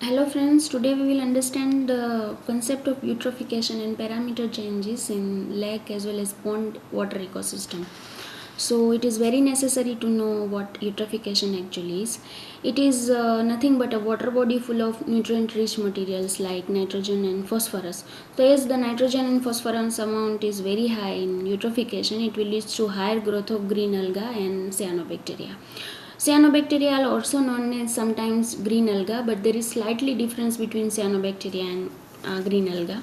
Hello friends, today we will understand the concept of eutrophication and parameter changes in lake as well as pond water ecosystem. So it is very necessary to know what eutrophication actually is. It is nothing but a water body full of nutrient rich materials like nitrogen and phosphorus. So as the nitrogen and phosphorus amount is very high in eutrophication, it will lead to higher growth of green alga and cyanobacteria. Cyanobacteria are also known as sometimes green alga, but there is slightly difference between cyanobacteria and green alga.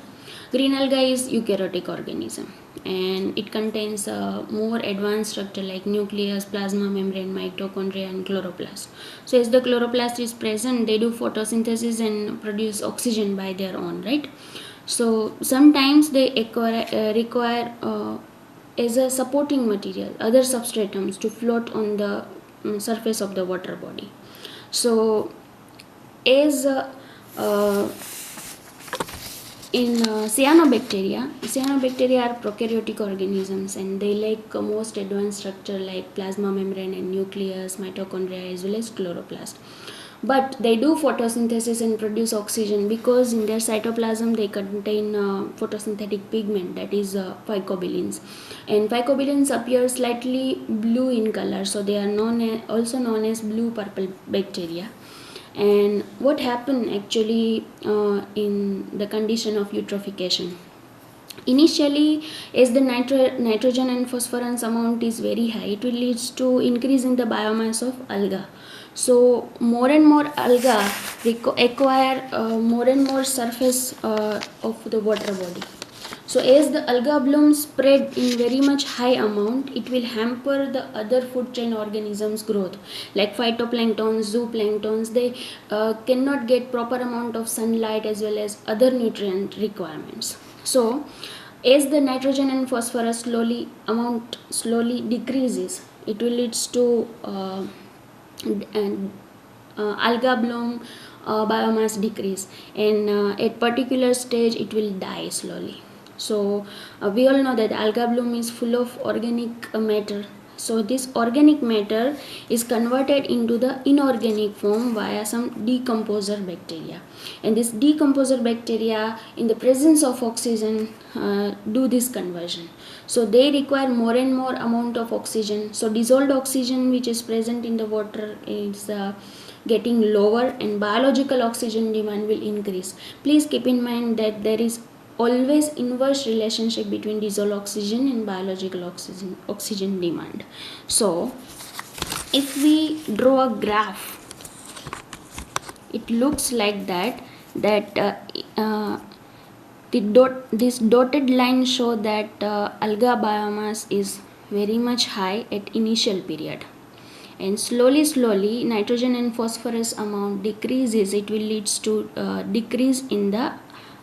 Green alga is eukaryotic organism and it contains a more advanced structure like nucleus, plasma membrane, mitochondria and chloroplast. So as the chloroplast is present, they do photosynthesis and produce oxygen by their own, right? So sometimes they require as a supporting material other substratums to float on the surface of the water body. So as uh, in cyanobacteria are prokaryotic organisms and they like most advanced structure like plasma membrane and nucleus, mitochondria as well as chloroplast. But they do photosynthesis and produce oxygen because in their cytoplasm they contain photosynthetic pigment, that is phycobilins, and phycobilins appear slightly blue in color, so they are also known as blue purple bacteria. And what happened actually in the condition of eutrophication? Initially, as the nitrogen and phosphorus amount is very high, it will lead to increase in the biomass of alga. So more and more alga acquire more and more surface of the water body. So as the alga bloom spread in very much high amount, it will hamper the other food chain organisms growth like phytoplanktons, zooplanktons. They cannot get proper amount of sunlight as well as other nutrient requirements. So as the nitrogen and phosphorus slowly decreases, it will leads to alga bloom biomass decrease, and at particular stage it will die slowly. So we all know that alga bloom is full of organic matter. So this organic matter is converted into the inorganic form via some decomposer bacteria, and this decomposer bacteria in the presence of oxygen do this conversion. So they require more and more amount of oxygen. So dissolved oxygen which is present in the water is getting lower and biological oxygen demand will increase. Please keep in mind that there is always inverse relationship between dissolved oxygen and biological oxygen demand. So if we draw a graph, it looks like that this dotted line show that alga biomass is very much high at initial period, and slowly nitrogen and phosphorus amount decreases. It will leads to decrease in the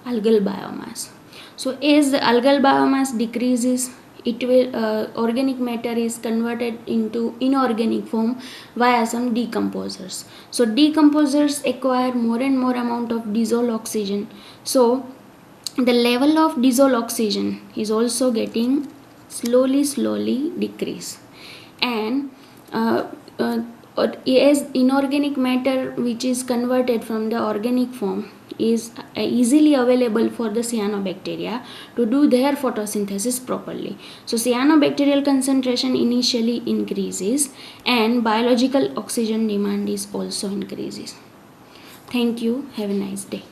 algal biomass. So as the algal biomass decreases, it will organic matter is converted into inorganic form via some decomposers. So decomposers acquire more and more amount of dissolved oxygen. So the level of dissolved oxygen is also getting slowly decrease, and as inorganic matter which is converted from the organic form is easily available for the cyanobacteria to do their photosynthesis properly. So cyanobacterial concentration initially increases and biological oxygen demand is also increases. Thank you. Have a nice day.